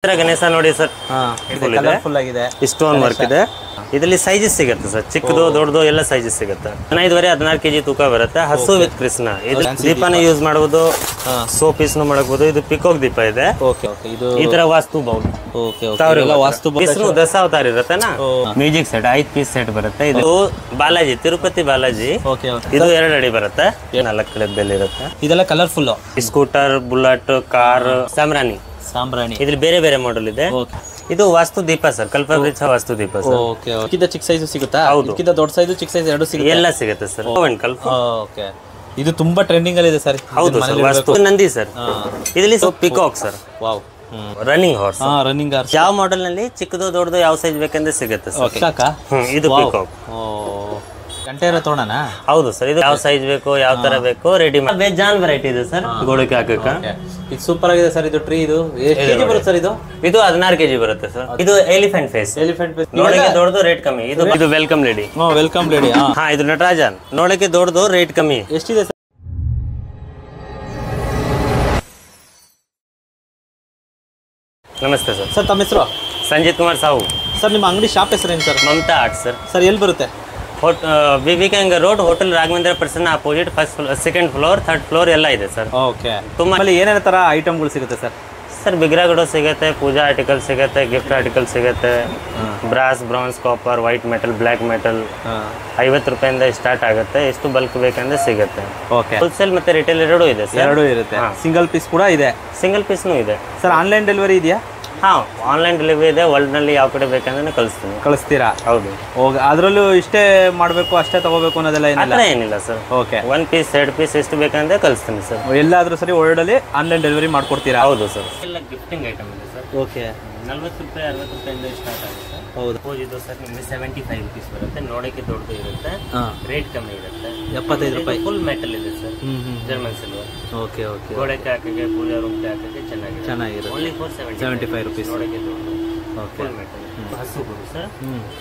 ಗಣೇಶ ನೋಡಿ sir, colourful ಆಗಿದೆ, stone work ಇದೆ. ಇದರಲ್ಲಿ ಸೈಜಸ್ ಸಿಗುತ್ತೆ ಸರ್, ಚಿಕ್ಕದು ದೊಡ್ಡದು ಎಲ್ಲ ಸೈಜಸ್ ಸಿಗುತ್ತೆ. 15-16 kg ತೂಕ ಬರುತ್ತೆ. ಹಸು ವಿತ್ ಕೃಷ್ಣ. ಇದು ದೀಪನ ಯೂಸ್ ಮಾಡಬಹುದು, ಸೋ ಪೀಸ್ ಮಾಡಬಹುದು. ಇದು ಪಿಕಾಕ್ ದೀಪ ಇದೆ. ಈ ತರ ವಾಸ್ತು ಬೌಲ್, ದಶಾವತಾರ ಇರುತ್ತೆನಾ. ಮ್ಯೂಸಿಕ್ ಸೆಟ್ 5 ಪೀಸ್ ಸೆಟ್ ಬರುತ್ತೆ. ಇದು ಬಾಲಾಜಿ, ತಿರುಪತಿ ಬಾಲಾಜಿ. ಇದು 2 ಅಡಿ ಬರುತ್ತೆ, 4 ಕಡೆ ಬೆಲ್ ಇರುತ್ತೆ. ಇದೆಲ್ಲ ಕಲರ್ಫುಲ್. ಸ್ಕೂಟರ್, ಬುಲೆಟ್, ಕಾರ್, ಸಾಮ್ರಾಣಿ. ಇದ್ರಲ್ಲಿ ಬೇರೆ ಬೇರೆ ಮಾಡೆಲ್ ಇದೆ. ಇದು ವಾಸ್ತು ದೀಪ ಸರ್, ಕಲ್ಪವೃಕ್ಷ ವಾಸ್ತು ದೀಪ ಸರ್. ಚಿಕ್ಕ ಸೈಜ್ ಸಿಗುತ್ತಾ? ದೊಡ್ಡ ಸೈಜ್, ಚಿಕ್ಕ ಸೈಜ್ ಎರಡು ಸಿಗುತ್ತೆ, ಎಲ್ಲ ಸಿಗುತ್ತೆ ಸರ್. ಇದು ತುಂಬಾ ಟ್ರೆಂಡಿಂಗ್ ಅಲ್ಲಿ ಇದೆ ಸರ್. ಹೌದು ಸರ್, ವಾಸ್ತು ನಂದಿ ಸರ್. ಇದರಲ್ಲಿ peacock sir, wow, running horse. Running horse ಯಾವ ಮಾಡೆಲ್ ನಲ್ಲಿ ಚಿಕ್ಕದು ದೊಡ್ಡದು ಯಾವ ಸೈಜ್ ಬೇಕಂದ್ರೆ ಸಿಗುತ್ತೆ ಸರ್. ಇದು ಪಿಕಾಕ್. ಕಂಟೈನರ್ ತೋಣನಾ? ಹೌದು ಸರ್, ಇದು ಯಾವ ಸೈಜ್ ಬೇಕು, ಯಾವ ತರ ಬೇಕು ರೆಡಿ ಮಾಡಿ. ಬೇಜಾನ್ ವೆರೈಟಿ ಇದೆ ಸರ್, ಗೋಳಕ್ಕೆ ಹಾಕಕ್ಕೆ. ಇದು ಸೂಪರ್ ಆಗಿದೆ ಸರ್. ಇದು ಟ್ರೀ ಇದು ಎಷ್ಟು ಕೆಜಿ ಬರುತ್ತೆ ಸರ್? ಇದು 16 kg ಬರುತ್ತೆ ಸರ್. ಇದು ಎಲಿಫೆಂಟ್ ಫೇಸ್. ನೋಡಕ್ಕೆ ದೊಡ್ಡದು, ರೇಟ್ ಕಮ್ಮಿ. ಇದು ವೆಲ್ಕಮ್ ಲೇಡಿ. Welcome lady. ಹಾ, ಇದು ನಟರಾಜನ್. ನೋಡಕ್ಕೆ ದೊಡ್ಡದು, ರೇಟ್ ಕಮ್ಮಿ. ಎಷ್ಟಿದೆ ಸರ್? ನಮಸ್ತೆ ಸರ್. ಸರ್ ತಮ್ಮ ಹೆಸರು? ಸಂಜಿತ್ ಕುಮಾರ್ ಸಾವು ಸರ್. ನಿಮ್ಮ ಅಂಗಡಿ ಶಾಪ್ ಹೆಸರು ಏನು sir? Mamata arts sir. Sir ಎಲ್ಲಿ ಬರುತ್ತೆ? Vivekananda road, hotel Raghavendra Prasanna opposite. Second floor, third floor ಎಲ್ಲ ಇದೆ ಸರ್. ಓಕೆ. ತುಂಬಾ ಏನೇನು ತರ ಐಟಮ್ಗಳು ಸಿಗುತ್ತೆ ಸರ್? ಸರ್ ವಿಗ್ರಹಗಳು ಸಿಗುತ್ತೆ, ಪೂಜಾ ಆರ್ಟಿಕಲ್ ಸಿಗುತ್ತೆ, ಗಿಫ್ಟ್ ಆರ್ಟಿಕಲ್ ಸಿಗುತ್ತೆ. Brass, bronze, copper, white metal, black metal 50 ರೂಪಾಯಿಂದ ಸ್ಟಾರ್ಟ್ ಆಗುತ್ತೆ. ಎಷ್ಟು ಬಲ್ಕ್ ಬೇಕಂದ್ರೆ ಸಿಗುತ್ತೆ. ಹೋಲ್ಸೇಲ್ ಮತ್ತೆ ರಿಟೇಲ್ ಎರಡೂ ಇದೆ ಸರ್. ಎರಡೂ ಇರುತ್ತೆ. ಸಿಂಗಲ್ ಪೀಸ್ ಕೂಡ ಇದೆ? ಸಿಂಗಲ್ ಪೀಸ್ನೂ ಇದೆ ಸರ್. ಆನ್ಲೈನ್ ಡೆಲಿವರಿ ಇದೆಯಾ? ಹಾ, ಆನ್ಲೈನ್ ಡೆಲಿವರಿ ಇದೆ. ವರ್ಲ್ಡ್ ನಲ್ಲಿ ಯಾವ ಕಡೆ ಬೇಕಂದ್ರೆ ಕಳಿಸ್ತೀರಾ? ಹೌದು. ಅದರಲ್ಲೂ ಇಷ್ಟೇ ಮಾಡಬೇಕು, ಅಷ್ಟೇ ತಗೋಬೇಕು ಅನ್ನೋದೆಲ್ಲ ಏನಿಲ್ಲ ಸರ್. ಓಕೆ, 1 ಪೀಸ್ 2 ಪೀಸ್ ಎಷ್ಟು ಬೇಕಂದ್ರೆ ಕಳಿಸ್ತೀನಿ ಸರ್. ಎಲ್ಲಾದ್ರೂ ಸರಿ ವರ್ಲ್ಡ್ ಅಲ್ಲಿ ಆನ್ಲೈನ್ ಡೆಲಿವರಿ ಮಾಡ್ಕೊಡ್ತೀರಾ? ಹೌದು ಸರ್. ಎಲ್ಲ ಗಿಫ್ಟಿಂಗ್ ಐಟಮ್ ಇದೆ ಸರ್. ಓಕೆ. 40 ರೂಪಾಯಿ 60 ರೂಪಾಯಿಂದ ಸ್ಟಾರ್ಟ್ ಆಗುತ್ತೆ. ಹೌದು. ಇದು ಸರ್ ನಿಮಗೆ 75 ರೂಪೀಸ್ ಬರುತ್ತೆ. ನೋಡಕ್ಕೆ ದೊಡ್ಡದು ಇರುತ್ತೆ, ರೇಟ್ ಕಮ್ಮಿ ಇರುತ್ತೆ. 75 ರೂಪಾಯಿ. ಫುಲ್ ಮೆಟಲ್ ಇದೆ sir, German silver. Okay okay. ಗೋಡೆಗೆ ಹಾಕಕ್ಕೆ, ಪೂಜಾ ರೂಮ್ಗೆ ಹಾಕಕ್ಕೆ ಚೆನ್ನಾಗಿರುತ್ತೆ. Only for 75 rupees. ನೋಡಕ್ಕೆ ದೊಡ್ಡದು, ಫುಲ್ ಮೆಟಲ್. ಹಸು ಗುರು ಸರ್.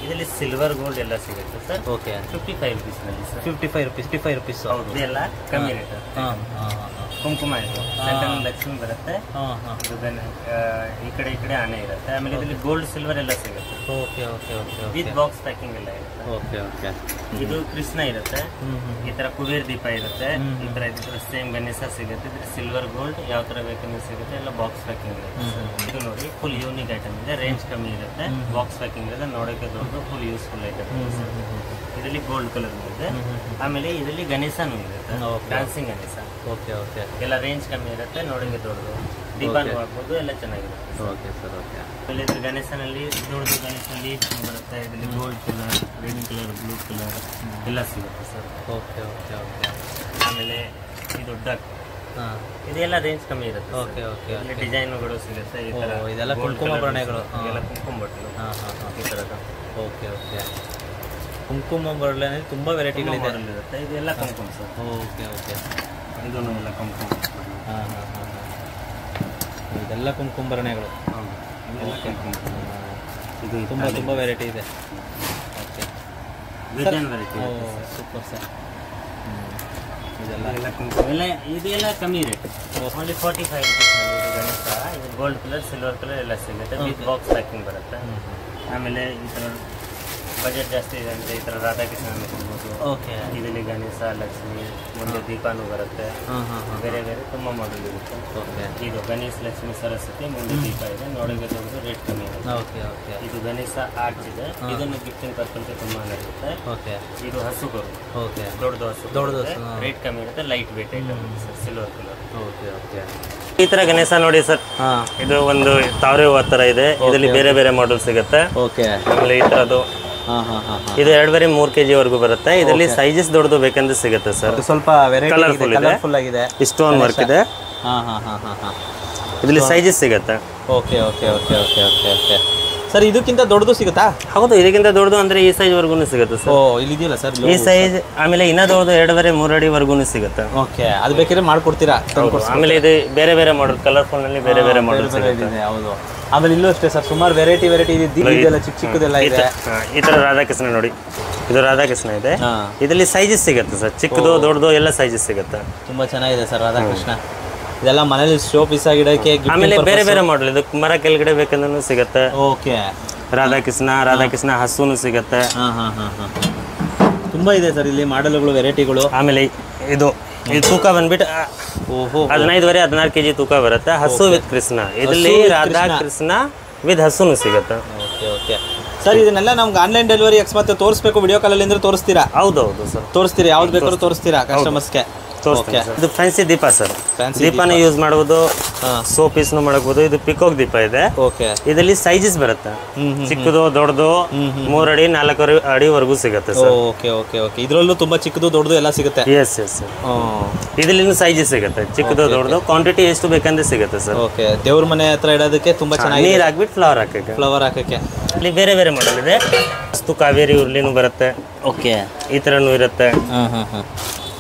ಇದರಲ್ಲಿ ಸಿಲ್ವರ್ ಗೋಲ್ಡ್ ಎಲ್ಲ ಸಿಗುತ್ತೆ ಸರ್. ಓಕೆ. 55 ರೂಪೀಸ್ ನಲ್ಲಿ ಸರ್. 55 ರೂಪೀಸ್. ಹೌದು, ಇದೆಲ್ಲ ಕಮ್ಮಿ ರೇಟ್. ಕುಂಕುಮ ಇದು ಸೆಂಟರ್ ಲಕ್ಷ್ಮಿ ಬರುತ್ತೆ. ಈ ಕಡೆ ಆನೆ ಇರುತ್ತೆ. ಆಮೇಲೆ ಇದರಲ್ಲಿ ಗೋಲ್ಡ್ ಸಿಲ್ವರ್ ಎಲ್ಲ ಸಿಗುತ್ತೆ. Okay okay okay. With box packing ಎಲ್ಲ ಇರುತ್ತೆ. Okay okay. ಇದು ಕೃಷ್ಣ ಇರುತ್ತೆ. ಈ ತರ ಕುಬೇರ್ ದೀಪ ಇರುತ್ತೆ. ಈ ತರ ಸೇಮ್ ಗಣೇಶ ಸಿಗುತ್ತೆ. ಇದ್ರ ಸಿಲ್ವರ್ ಗೋಲ್ಡ್ ಯಾವ ತರ ಬೇಕಂದ್ರೆ ಸಿಗುತ್ತೆ. ಎಲ್ಲ ಬಾಕ್ಸ್ ಪ್ಯಾಕಿಂಗ್ ಇರುತ್ತೆ. ಇದು ನೋಡಿ ಫುಲ್ ಯೂನಿಕ್ ಐಟಮ್ ಇದೆ, ರೇಂಜ್ ಕಮ್ಮಿ ಇರುತ್ತೆ, ಬಾಕ್ಸ್ ಪ್ಯಾಕಿಂಗ್ ಇದೆ, ನೋಡೋಕೆ ದೊಡ್ಡದು, ಫುಲ್ ಯೂಸ್ಫುಲ್ ಐಟಮ್. ಇದರಲ್ಲಿ ಗೋಲ್ಡ್ ಕಲರ್ ಇದೆ. ಆಮೇಲೆ ಇದರಲ್ಲಿ ಗಣೇಶನೂ ಇರುತ್ತೆ, ಡ್ಯಾನ್ಸಿಂಗ್ ಗಣೇಶ. Okay okay. ಎಲ್ಲ ರೇಂಜ್ ಕಮ್ಮಿ ಇರುತ್ತೆ, ನೋಡೋಕೆ ದೊಡ್ಡದು, ದೀಪಾನು ಹಾಕ್ಬೋದು, ಎಲ್ಲ ಚೆನ್ನಾಗಿರುತ್ತೆ. Okay sir. ಓಕೆ. ಆಮೇಲೆ ಇದ್ರ ಗಣೇಶನಲ್ಲಿ ದೊಡ್ಡದು ಗಣೇಶನಲ್ಲಿ ಬರುತ್ತೆ. ಇದರಲ್ಲಿ gold colour, red colour, blue colour ಎಲ್ಲ ಸಿಗುತ್ತೆ ಸರ್. Okay okay okay. ಆಮೇಲೆ ಇದು ಡಕ್, ಇದೆಲ್ಲ ರೇಂಜ್ ಕಮ್ಮಿ ಇರುತ್ತೆ. Okay okay. ಇಲ್ಲಿ ಡಿಸೈನ್ಗಳು ಸಿಗುತ್ತೆ. ಈ ತರ ಇದೆಲ್ಲ ಕುಂಕುಮ ಬಣ್ಣಗಳು, ಎಲ್ಲ ಕುಂಕುಮ ಬಟ್ಟಲು ಈ ಥರದ. Okay okay. ಕುಂಕುಮ ಬರಲೇ ತುಂಬಾ ವೆರೈಟಿಗಳಿದೆ. ಇದೆಲ್ಲ ಕುಂಕುಮ ಸರ್. Okay okay. ಇದು ಎಲ್ಲ ಕುಂಕುಮ. ಇದೆಲ್ಲ ಕುಂಕುಮ ಭರಣೆಗಳು. ಇದೆಲ್ಲ ಕುಂಕುಮ. ಇದು ತುಂಬ ವೆರೈಟಿ ಇದೆ. ಓಕೆ. ವೆರೈಟಿ. Super sir. ಇದೆಲ್ಲ ಕುಂಕುಮ ಎಲ್ಲ, ಇದೆಲ್ಲ ಕಮ್ಮಿ ರೇಟ್. ಓನ್ಲಿ 45 ರೂಪೀಸ್ ನಲ್ಲಿ ಗಣೇಶ. ಇದು ಗೋಲ್ಡ್ ಕಲರ್, ಸಿಲ್ವರ್ ಕಲರ್ ಎಲ್ಲ ಸಿಗುತ್ತೆ. ವಿತ್ ಬಾಕ್ಸ್ ಪ್ಯಾಕಿಂಗ್ ಬರುತ್ತೆ. ಆಮೇಲೆ ಈ ಥರ ಬಜೆಟ್ ಜಾಸ್ತಿ ಇದೆ ಅಂದರೆ ಈ ಥರ ರಾಧಾಕೃಷ್ಣ ಕೊಡ್ಬೋದು. ಓಕೆ. ಇದರಲ್ಲಿ ಗಣೇಶ, ಲಕ್ಷ್ಮಿ, ಮುಂದೆ ದೀಪಾನು ಬರುತ್ತೆ. ಬೇರೆ ಬೇರೆ ತುಂಬ ಮಾಡೆಲ್ ಇರುತ್ತೆ. ಓಕೆ. ಇದು ಗಣೇಶ, ಲಕ್ಷ್ಮಿ, ಸರಸ್ವತಿ, ಮುಂದೆ ದೀಪ ಇದೆ, ನೋಡೋಕೆ ದೊಡ್ಡದು, ರೇಟ್ ಕಮ್ಮಿ ಇದೆ. Okay okay. ಇದು ಗಣೇಶ ಆರ್ಚ್ ಇದೆ, ಇದನ್ನು ಗಿಫ್ಟಿಂಗ್ ಪರ್ಪಲ್ಗೆ ತುಂಬ ನಡೆಯುತ್ತೆ. ಓಕೆ. ಇದು ಹಸುಗಳು. ಓಕೆ. ದೊಡ್ಡದು ಹಸು, ರೇಟ್ ಕಮ್ಮಿ ಇರುತ್ತೆ, light weight item sir, silver colour. Okay okay. ಈ ತರ ಗಣೇಶ ನೋಡಿ ಸರ್. ಇದು ಒಂದು ತಾವರೆ ಹೂವು ತರ ಇದೆ. ಇದರಲ್ಲಿ ಬೇರೆ ಬೇರೆ ಮಾಡೆಲ್ ಸಿಗುತ್ತೆ. ಓಕೆ. ಆಮೇಲೆ ಈ ತರದ್ದು ಇದು 2.5-3 kg ವರೆಗೂ ಬರುತ್ತೆ. ಇದರಲ್ಲಿ ಸೈಜಸ್ ದೊಡ್ಡದು ಬೇಕಂದ್ರೆ ಸಿಗುತ್ತೆ ಸರ್. ಸ್ವಲ್ಪ ಕಲರ್ಫುಲ್ ಆಗಿದೆ, ಸ್ಟೋನ್ ವರ್ಕ್ ಇದೆ. ಇದರಲ್ಲಿ ಸೈಜಸ್ ಸಿಗುತ್ತೆ. Okay okay okay okay okay okay. Sir ಇದಕ್ಕಿಂತ ದೊಡ್ಡದು ಸಿಗುತ್ತಾ? ಹೌದು, ಇದಕ್ಕಿಂತ ದೊಡ್ಡದು ಅಂದ್ರೆ ಈ ಸೈಜ್ ವರ್ಗು ಸಿಗುತ್ತೆ ಸರ್. ಇಲ್ಲಿ ಇದೆಯಲ್ಲ ಸರ್ ಈ ಸೈಜ್. ಆಮೇಲೆ ಇನ್ನ ದೊಡ್ಡದು 2.5-3 ಅಡಿ ವರ್ಗು ಸಿಗುತ್ತೆ. ಓಕೆ. ಅದು ಬೇಕಾದ್ರೆ ಮಾಡ್ಕೊಡ್ತೀರಾ? ಆಮೇಲೆ ಇದು ಬೇರೆ ಬೇರೆ ಮಾಡೆಲ್, ಕಲರ್ಫುಲ್ ನಲ್ಲಿ ಬೇರೆ ಬೇರೆ ಮಾಡೆಲ್ ಸಿಗುತ್ತೆ. ಹೌದು. ಆಮೇಲೆ ಇಲ್ಲೂ ಅಷ್ಟೇ ಸರ್, ಸುಮಾರು ವೆರೈಟಿ ಇದೆಲ್ಲ, ಚಿಕ್ಕ ಚಿಕ್ಕದೆಲ್ಲ ಇದೆ. ಈ ತರ ರಾಧಾಕೃಷ್ಣ ನೋಡಿ, ಇದು ರಾಧಾಕೃಷ್ಣ ಇದೆ. ಇದರಲ್ಲಿ ಸೈಜಸ್ ಸಿಗುತ್ತೆ ಸರ್, ಚಿಕ್ಕದು ದೊಡ್ಡದು ಎಲ್ಲ ಸೈಜಸ್ ಸಿಗುತ್ತೆ. ತುಂಬಾ ಚೆನ್ನಾಗಿದೆ ಸರ್ ರಾಧಾಕೃಷ್ಣ. ಇದೆಲ್ಲ ಮನೇಲಿ ಶೋ ಪೀಸ್ ಆಗಿಡಕ್ಕೆ. ಆಮೇಲೆ ಬೇರೆ ಬೇರೆ ಮಾಡೆಲ್ ಇದು ಮರ ಕೆಳಗಡೆ ಬೇಕಂದ್ರೂ ಸಿಗುತ್ತೆ. ಓಕೆ. ರಾಧಾಕೃಷ್ಣ ಹಸುನು ಸಿಗುತ್ತೆ. ತುಂಬಾ ಇದೆ ಸರ್ ಇಲ್ಲಿ ಮಾಡೆಲ್ಗಳು, ವೆರೈಟಿಗಳು. ಆಮೇಲೆ ಇದು ತೂಕ ಬಂದ್ಬಿಟ್ಟು 15-16 kg ತೂಕ ಬರುತ್ತೆ. ಹಸು ವಿತ್ ಕೃಷ್ಣ, ಇದರಲ್ಲಿ ರಾಧಾ ಕೃಷ್ಣ ವಿತ್ ಹಸುನು ಸಿಗುತ್ತೆ. ಓಕೆ ಸರ್, ಇದನ್ನೆಲ್ಲ ನಮ್ಗೆ ಆನ್ಲೈನ್ ಡೆಲಿವರಿ ಅಕಸ್ಮಾತ್ ತೋರಿಸ್ಬೇಕು ವಿಡಿಯೋ ಕಾಲಲ್ಲಿ ಅಂದ್ರೆ ತೋರಿಸ್ತೀರಾ? ಹೌದೌದು ಸರ್, ತೋರಿಸ್ತೀರಾ. ಯಾವ್ದು ಬೇಕಾದ್ರೂ ತೋರಿಸ್ತೀರಾ ಕಸ್ಟಮರ್ಸ್ಗೆ? ಇದು ಫ್ಯಾನ್ಸಿ ದೀಪ ಸರ್, ದೀಪನ ಯೂಸ್ ಮಾಡಬಹುದು, ಸೋ ಪೀಸ್ನು ಮಾಡಬಹುದು. ಇದು ಪಿಕಾಕ್ ದೀಪ ಇದೆ. ಇದರಲ್ಲಿ ಸೈಜಸ್ ಬರುತ್ತೆ, ಚಿಕ್ಕದು ದೊಡ್ಡದು 3 ಅಡಿ 4 ಅಡಿವರೆಗೂ ಸಿಗುತ್ತೆ ಸರ್. ಇದರಲ್ಲೂ ತುಂಬಾ ಚಿಕ್ಕದು ದೊಡ್ಡದು ಎಲ್ಲ ಸಿಗುತ್ತೆ. ಎಸ್ ಇದರಲ್ಲಿ ಸೈಜಸ್ ಸಿಗುತ್ತೆ, ಚಿಕ್ಕದು ದೊಡ್ಡದು, ಕ್ವಾಂಟಿಟಿ ಎಷ್ಟು ಬೇಕಂದ್ರೆ ಸಿಗುತ್ತೆ ಸರ್. ದೇವ್ರ ಮನೆ ಹತ್ರ ಇಡೋದಕ್ಕೆ ತುಂಬಾ ಚೆನ್ನಾಗಿ ನೀರ್ ಹಾಕ್ಬಿಟ್ಟು ಫ್ಲವರ್ ಹಾಕಕ್ಕೆ. ಇಲ್ಲಿ ಬೇರೆ ಬೇರೆ ಮಾಡೆಲ್ ಇದೆ. ಅಷ್ಟು ಕಾವೇರಿ ಉರ್ಲಿನೂ ಬರುತ್ತೆ. ಈ ತರನೂ ಇರುತ್ತೆ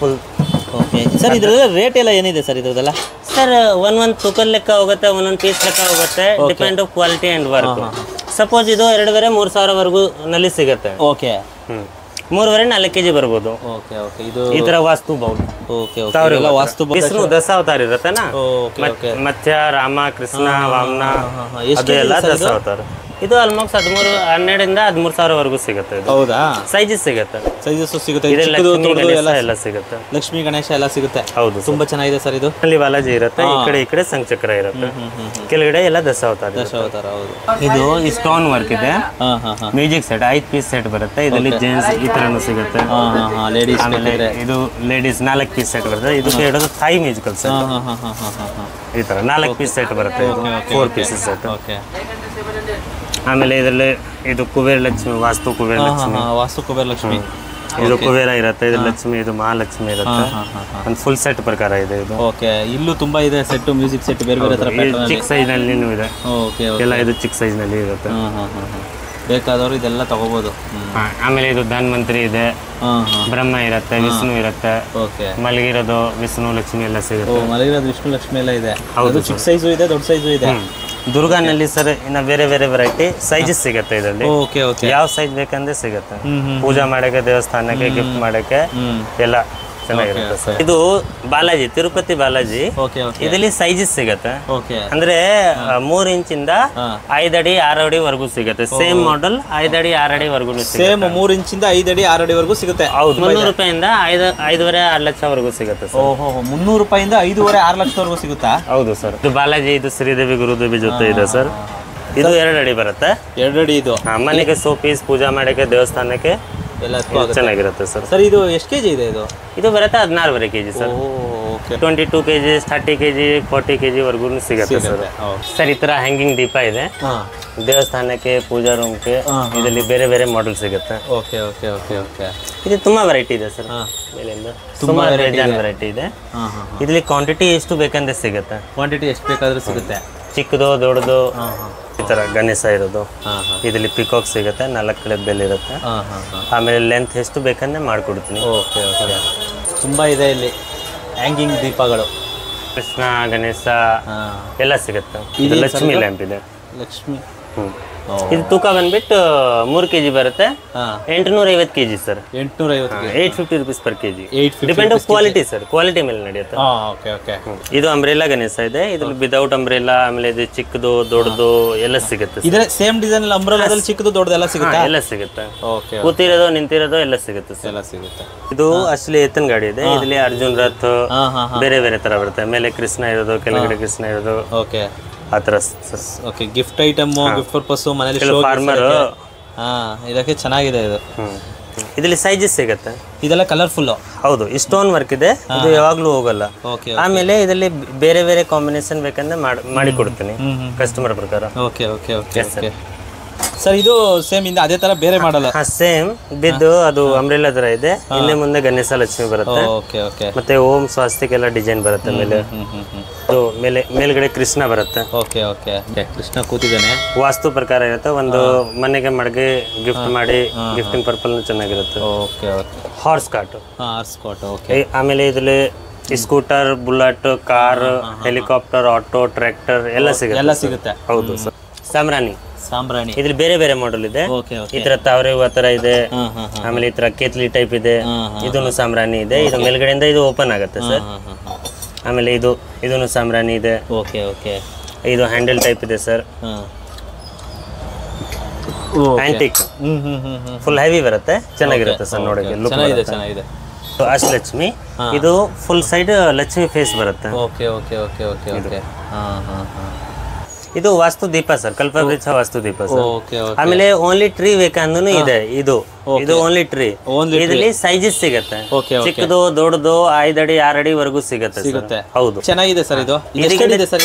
ಫುಲ್. ಸರ್ ಇದ್ರಲ್ಲ ರೇಟ್ ಎಲ್ಲ ಏನಿದೆ ಸರ್ ಇದ್ರದೆಲ್ಲ? ಸರ್ ಒಂದೊಂದು ತೂಕದ ಲೆಕ್ಕ ಹೋಗುತ್ತೆ, ಒಂದೊಂದು ಪೀಸ್ ಲೆಕ್ಕ ಹೋಗುತ್ತೆ, depend of quality and work. Suppose ಇದು 2,500-3,000 ವರೆಗೂ ನಲ್ಲಿ ಸಿಗುತ್ತೆ. 3.5-4 kg ಬರ್ಬೋದು. ಈ ತರ ವಾಸ್ತು ಬೌಲ್. ದಶಾವತಾರ ಇರತ್ತೆನಾ, ಮತ್ಸ್ಯ, ರಾಮ, ಕೃಷ್ಣ, ವಾಮನ, ಅದೆಲ್ಲ ದಶಾವತಾರ. ಇದು ಆಲ್ಮೋಸ್ಟ್ 12,000-13,000 ವರೆಗೂ ಸಿಗುತ್ತೆ. ಹೌದಾ? ಸೈಜಸ್ ಸಿಗುತ್ತೆ, ಎಲ್ಲ ಸಿಗುತ್ತೆ. ಲಕ್ಷ್ಮೀ ಗಣೇಶ ಎಲ್ಲ ಸಿಗುತ್ತೆ. ಹೌದು, ತುಂಬಾ ಚೆನ್ನಾಗಿದೆ ಸರ್ ಇದು. ಅಲ್ಲಿ ಬಾಲಾಜಿ ಇರುತ್ತೆ, ಈ ಕಡೆ ಸಂಚಕ್ರ ಇರುತ್ತೆ, ಕೆಳಗಡೆ ಎಲ್ಲ ದಶಾವತಾರ. ಇದು ಸ್ಟೋನ್ ವರ್ಕ್ ಇದೆ, ಮ್ಯೂಸಿಕ್ ಸೆಟ್ 5 ಪೀಸ್ ಸೆಟ್ ಬರುತ್ತೆ. ಇದರಲ್ಲಿ ಜೆಂಟ್ಸ್ ಈ ತರನು ಸಿಗುತ್ತೆ, ಲೇಡೀಸ್. ಇದು ಲೇಡೀಸ್ 4 ಪೀಸ್ ಸೆಟ್ ಬರುತ್ತೆ. ಇದಕ್ಕೆ ಇಡೋದು ಥೈ ಮ್ಯೂಸಿಕಲ್ ಸೆಟ್. ಈ ತರ 4 ಪೀಸ್ ಸೆಟ್ ಬರುತ್ತೆ, 4 ಪೀಸಸ್ ಸೆಟ್. ಆಮೇಲೆ ಇದರಲ್ಲಿ ಇದು ಕುಬೇರ ಲಕ್ಷ್ಮಿ, ವಾಸ್ತು ಕುಬೇರ ಲಕ್ಷ್ಮಿ. ಇದು ಕುಬೇರ ಇರುತ್ತೆ, ಇದು ಲಕ್ಷ್ಮಿ, ಇದು ಮಹಾಲಕ್ಷ್ಮಿ ಇರುತ್ತೆ. ಒಂದು ಫುಲ್ ಸೆಟ್ ಪ್ರಕಾರ ಇದೆ ಇದು. ಇಲ್ಲೂ ತುಂಬಾ ಇದೆ ಸೆಟ್, ಮ್ಯೂಸಿಕ್ ಸೆಟ್ ಬೇರೆ ಬೇರೆ ತರ. ಚಿಕ್ಕ ಸೈಜ್ ನಲ್ಲಿ ಇದೆ ಎಲ್ಲ, ಇದು ಚಿಕ್ಕ ಸೈಜ್ ನಲ್ಲಿ ಇರುತ್ತೆ. ಬೇಕಾದವರು ಇದೆಲ್ಲ ತಗೋಬಹುದು. ಆಮೇಲೆ ಇದು ಧನ್ವಂತರಿ ಇದೆ, ಬ್ರಹ್ಮ ಇರುತ್ತೆ, ವಿಷ್ಣು ಇರುತ್ತೆ. ಮಲಗಿರೋದು ವಿಷ್ಣು ಲಕ್ಷ್ಮಿ ಎಲ್ಲ ಸಿಗುತ್ತೆ. ಮಲಗಿರೋದು ವಿಷ್ಣು ಲಕ್ಷ್ಮಿ ಎಲ್ಲ ಇದೆ. ಹೌದು, ಚಿಕ್ಕ ಸೈಜು ಇದೆ, ದೊಡ್ಡ ಸೈಜು ಇದೆ. ದುರ್ಗಾನಲ್ಲಿ ಸರ್ ಇನ್ನ ಬೇರೆ ಬೇರೆ ವೆರೈಟಿ ಸೈಜಸ್ ಸಿಗುತ್ತೆ ಇದರಲ್ಲಿ. ಯಾವ ಸೈಜ್ ಬೇಕಂದ್ರೆ ಸಿಗುತ್ತೆ. ಪೂಜಾ ಮಾಡಕ್ಕೆ, ದೇವಸ್ಥಾನಕ್ಕೆ ಗಿಫ್ಟ್ ಮಾಡಕ್ಕೆ ಎಲ್ಲ ಚೆನ್ನಾಗಿರುತ್ತೆ ಸರ್. ಇದು ಬಾಲಾಜಿ, ತಿರುಪತಿ ಬಾಲಾಜಿ. ಇದರಲ್ಲಿ ಸೈಜಸ್ ಸಿಗುತ್ತೆ. ಅಂದ್ರೆ 3 ಇಂಚಿಂದ 5 ಅಡಿ 6 ಅಡಿ ವರೆಗೂ ಸಿಗುತ್ತೆ. ಸೇಮ್ ಮಾಡೆಲ್ 5 ಅಡಿ 6 ಅಡಿ ವರೆಗೂ ಸೇಮ್ 3 ಇಂಚಿಂದ 5 ಅಡಿ 6 ಅಡಿ ವರೆಗೂ ಸಿಗುತ್ತೆ. ಹೌದು, 300 ರೂಪಾಯಿಂದ 5.5-6 ಲಕ್ಷ ವರೆಗೂ ಸಿಗುತ್ತೆ ಸರ್. 300 ರೂಪಾಯಿಂದ 5.5-6 ಲಕ್ಷವರೆಗೂ ಸಿಗುತ್ತಾ? ಹೌದು ಸರ್. ಇದು ಬಾಲಾಜಿ, ಇದು ಶ್ರೀದೇವಿ ಗುರುದೇವಿ ಜೊತೆ ಇದೆ ಸರ್. ಇದು 2 ಅಡಿ ಬರುತ್ತೆ. 2 ಅಡಿ ಇದು ಮನೆಗೆ ಸೋ ಪೀಸ್, ಪೂಜಾ ಮಾಡಕ್ಕೆ, ದೇವಸ್ಥಾನಕ್ಕೆ ಎಲ್ಲ ಚೆನ್ನಾಗಿರುತ್ತೆ ಸರ್. ಸರ್ ಇದು ಎಷ್ಟು ಕೆಜಿ ಇದೆ? ಇದು ಬರುತ್ತೆ 16.5 kg sir. 22 kg, 30 kg, 40 kg ವರ್ಗು ಸಿಗುತ್ತೆ ಸರ್. ಸರ್ ಈ ತರ ಹ್ಯಾಂಗಿಂಗ್ ದೀಪ ಇದೆ, ದೇವಸ್ಥಾನಕ್ಕೆ, ಪೂಜಾ ರೂಮ್ಗೆ. ಇದರಲ್ಲಿ ಬೇರೆ ಬೇರೆ ಮಾಡೆಲ್ ಸಿಗುತ್ತೆ. ಇದು ತುಂಬಾ ವೆರೈಟಿ ಇದೆ ಸರ್. ಮೇಲಿಂದ ತುಂಬಾ ವೆರೈಟಿ ಇದೆ. ಇದರಲ್ಲಿ ಕ್ವಾಂಟಿಟಿ ಎಷ್ಟು ಬೇಕಂದ್ರೆ ಸಿಗುತ್ತೆ. ಕ್ವಾಂಟಿಟಿ ಎಷ್ಟು ಬೇಕಾದ್ರೂ ಸಿಗುತ್ತೆ. ಚಿಕ್ಕದು ದೊಡ್ಡದು ಈ ತರ ಗಣೇಶ ಇರೋದು. ಇದರಲ್ಲಿ ಪಿಕಾಕ್ ಸಿಗುತ್ತೆ, 4 ಕಡೆ ಬೆಲ್ ಇರುತ್ತೆ. ಆಮೇಲೆ ಲೆಂತ್ ಎಷ್ಟು ಬೇಕಂದ್ರೆ ಮಾಡ್ಕೊಡ್ತೀನಿ. ತುಂಬಾ ಇದೆ ಇಲ್ಲಿ ಹ್ಯಾಂಗಿಂಗ್ ದೀಪಗಳು. ಕೃಷ್ಣ, ಗಣೇಶ ಎಲ್ಲ ಸಿಗುತ್ತೆ. ಇದು ಲಕ್ಷ್ಮಿ ಲ್ಯಾಂಪ್ ಇದೆ. ಲಕ್ಷ್ಮಿ. ಇದು ತೂಕ ಬಂದ್ಬಿಟ್ಟು 3 kg ಬರುತ್ತೆ. 850 kg sir. 850 rupees per kg. Depend of quality sir, quality ಮೇಲೆ ನಡೆಯುತ್ತೆ. ಇದು ಅಂಬ್ರೆಲಾ ಗಣೇಶ ಇದೆ. ಇದ್ರಲ್ಲಿ ವಿದೌಟ್ ಅಂಬ್ರೆಲಾ, ಆಮೇಲೆ ಇದು ಚಿಕ್ಕದು ದೊಡ್ಡದು ಎಲ್ಲ ಸಿಗುತ್ತೆ. ಇದ್ರೆ ಸೇಮ್ ಡಿಸೈನ್ ಅಲ್ಲಿ ಅಂಬ್ರೆಲಾದಲ್ಲಿ ಚಿಕ್ಕದು ದೊಡ್ಡದು ಎಲ್ಲ ಸಿಗುತ್ತೆ. ಎಲ್ಲ ಸಿಗುತ್ತೆ. ಕೂತಿರೋದು, ನಿಂತಿರೋದು ಎಲ್ಲ ಸಿಗುತ್ತೆ ಸರ್. ಇದು ಅಸಲಿ ಎತ್ತಿನ ಗಾಡಿ ಇದೆ. ಇದರಲ್ಲಿ ಅರ್ಜುನ್ ರಥ್ ಬೇರೆ ಬೇರೆ ತರ ಬರುತ್ತೆ. ಮೇಲೆ ಕೃಷ್ಣ ಇರೋದು, ಕೆಳಗಡೆ ಕೃಷ್ಣ ಇರೋದು, ಆ ತರ. ಗಿಫ್ಟ್ ಐಟಮ್, ಗಿಫ್ಟ್ ಪರ್ಪಸ್, ಮನೇಲಿ ಫಾರ್ಮರ್. ಇದಕ್ಕೆ ಚೆನ್ನಾಗಿದೆ ಇದು. ಇದರಲ್ಲಿ ಸೈಜಸ್ ಸಿಗುತ್ತೆ. ಇದೆಲ್ಲ ಕಲರ್ಫುಲ್. ಹೌದು, ಸ್ಟೋನ್ ವರ್ಕ್ ಇದೆ. ಇದು ಯಾವಾಗ್ಲೂ ಹೋಗಲ್ಲ. ಆಮೇಲೆ ಇದರಲ್ಲಿ ಬೇರೆ ಬೇರೆ ಕಾಂಬಿನೇಷನ್ ಬೇಕಂದ್ರೆ ಮಾಡಿ ಕೊಡ್ತೀನಿ ಕಸ್ಟಮರ್ ಪ್ರಕಾರ. ಸರ್ ಇದು ಸೇಮ್ ಇಂದ ಅದೇ ತರ ಬೇರೆ ಮಾಡಲ್ಲ? ಸೇಮ್ ಬಿದ್ದು ಅದು ಅಂಬ್ರೆಲಾ ತರ ಇದೆ. ಹಿಂದೆ ಮುಂದೆ ಗಣೇಶ ಲಕ್ಷ್ಮಿ ಬರುತ್ತೆ. ಮತ್ತೆ ಓಂ ಸ್ವಾಸ್ತಿಕ್ ಎಲ್ಲ ಡಿಸೈನ್ ಬರುತ್ತೆ. ಮೇಲೆ ಮೇಲ್ಗಡೆ ಕೃಷ್ಣ ಬರುತ್ತೆ. ಕೃಷ್ಣ ಕೂತಿದ್ದಾನೆ. ವಾಸ್ತು ಪ್ರಕಾರ ಇರುತ್ತೆ. ಒಂದು ಮನೆಗೆ ಮಡಗೆ ಗಿಫ್ಟ್ ಮಾಡಿ, ಗಿಫ್ಟಿಂಗ್ ಪರ್ಪಲ್ ಚೆನ್ನಾಗಿರುತ್ತೆ. ಹಾರ್ಸ್ ಕಾಟ್. ಆಮೇಲೆ ಇದ್ರಲ್ಲಿ scooter, bullet, car, helicopter, auto, tractor ಎಲ್ಲ ಸಿಗುತ್ತೆ. ಹೌದು ಸರ್. ಸಾಮ್ರಾಣಿ. ಇದ್ರಲ್ಲಿ ಬೇರೆ ಬೇರೆ ಮಾಡೆಲ್ ಇದೆ. ಈ ತರ ತಾವರೆ ಹೂವ ತರ ಇದೆ. ಆಮೇಲೆ ಈ ತರ ಕೇತ್ಲಿ ಟೈಪ್ ಇದೆ. ಇದನ್ನು ಸಾಮ್ರಾಣಿ ಇದೆ. ಇದು ಮೇಲ್ಗಡೆಯಿಂದ ಇದು ಓಪನ್ ಆಗುತ್ತೆ ಸರ್. ಆಮೇಲೆ ಇದು ಇದನ್ನು ಸಾಮ್ರಾಣಿ ಇದೆ. Okay okay. ಇದು ಹ್ಯಾಂಡಲ್ ಟೈಪ್ ಇದೆ ಸರ್. ಆಂಟಿಕ್ ಫುಲ್ ಹೆವಿ ಬರುತ್ತೆ, ಚೆನ್ನಾಗಿರುತ್ತೆ ಸರ್ ನೋಡಕ್ಕೆ. ಚೆನ್ನಾಗಿದೆ ಚೆನ್ನಾಗಿದೆ. ಅಷ್ಟಲಕ್ಷ್ಮಿ, ಇದು ಫುಲ್ ಸೈಡ್ ಲಕ್ಷ್ಮಿ ಫೇಸ್ ಬರುತ್ತೆ. Okay okay okay okay okay. ಇದು ವಾಸ್ತು ದೀಪ ಸರ್, ಕಲ್ಪವೃಕ್ಷ ವಾಸ್ತು ದೀಪ ಸರ್. Okay okay. ಆಮೇಲೆ ಓನ್ಲಿ ಟ್ರೀ ಬೇಕಂದೂ ಇದೆ. ಇದು ಓನ್ಲಿ ಟ್ರೀ. ಇದರಲ್ಲಿ ಸೈಜಸ್ ಸಿಗುತ್ತೆ, ಚಿಕ್ಕದು ದೊಡ್ಡದು 5 ಅಡಿ 6 ಅಡಿ ವರೆಗೂ ಸಿಗುತ್ತೆ. ಹೌದು, ಚೆನ್ನಾಗಿದೆ ಸರ್. ಇದು ಇದಕ್ಕಿಂತ ಸರ್,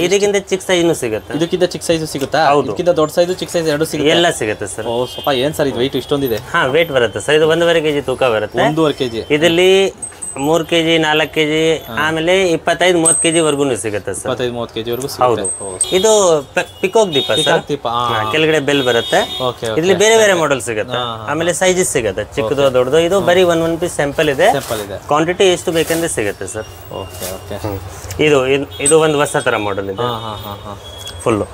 ಇದಕ್ಕಿಂತ ಚಿಕ್ಕ ಸೈಜ್ನು ಸಿಗುತ್ತೆ. ಇದಕ್ಕಿಂತ ಚಿಕ್ಕ ಸೈಜು ಸಿಗುತ್ತಾ? ಇದಕ್ಕಿಂತ ದೊಡ್ಡ ಸೈಜು ಚಿಕ್ಕ ಸೈಜ್ ಎರಡು ಸಿಗುತ್ತೆ, ಎಲ್ಲ ಸಿಗುತ್ತೆ ಸರ್. ಓ ಸ್ವಲ್ಪ ಏನ್ ಸರ್ ಇದು ವೆಯ್ಟ್ ಇಷ್ಟೊಂದಿದೆ? ಹಾ, ವೆಯ್ಟ್ ಬರುತ್ತೆ ಸರ್. ಇದು 1.5 kg ತೂಕ ಬರುತ್ತೆ. 1.5 kg. ಇದರಲ್ಲಿ 3 kg 4 kg ಆಮೇಲೆ 25-30 kg ವರ್ಗು ಸಿಗುತ್ತೆ ಸರ್. 25-30 kg ವರ್ಗು ಹೌದು. ಇದು ಪಿಕಾಕ್ ದೀಪ ಸರ್. ಕೆಳಗಡೆ ಬೆಲ್ ಬರುತ್ತೆ. ಇಲ್ಲಿ ಬೇರೆ ಬೇರೆ ಮಾಡೆಲ್ ಸಿಗುತ್ತೆ. ಆಮೇಲೆ ಸೈಜಸ್ ಸಿಗುತ್ತೆ, ಚಿಕ್ಕದು ದೊಡ್ಡದು. ಇದು ಬರೀ one ಪೀಸ್ ಸ್ಯಾಂಪಲ್ ಇದೆ. ಕ್ವಾಂಟಿಟಿ ಎಷ್ಟು ಬೇಕಂದ್ರೆ ಸಿಗುತ್ತೆ ಸರ್. ಇದು ಒಂದು ಹೊಸ ತರ ಮಾಡೆಲ್ ಇದೆ, ಫುಲ್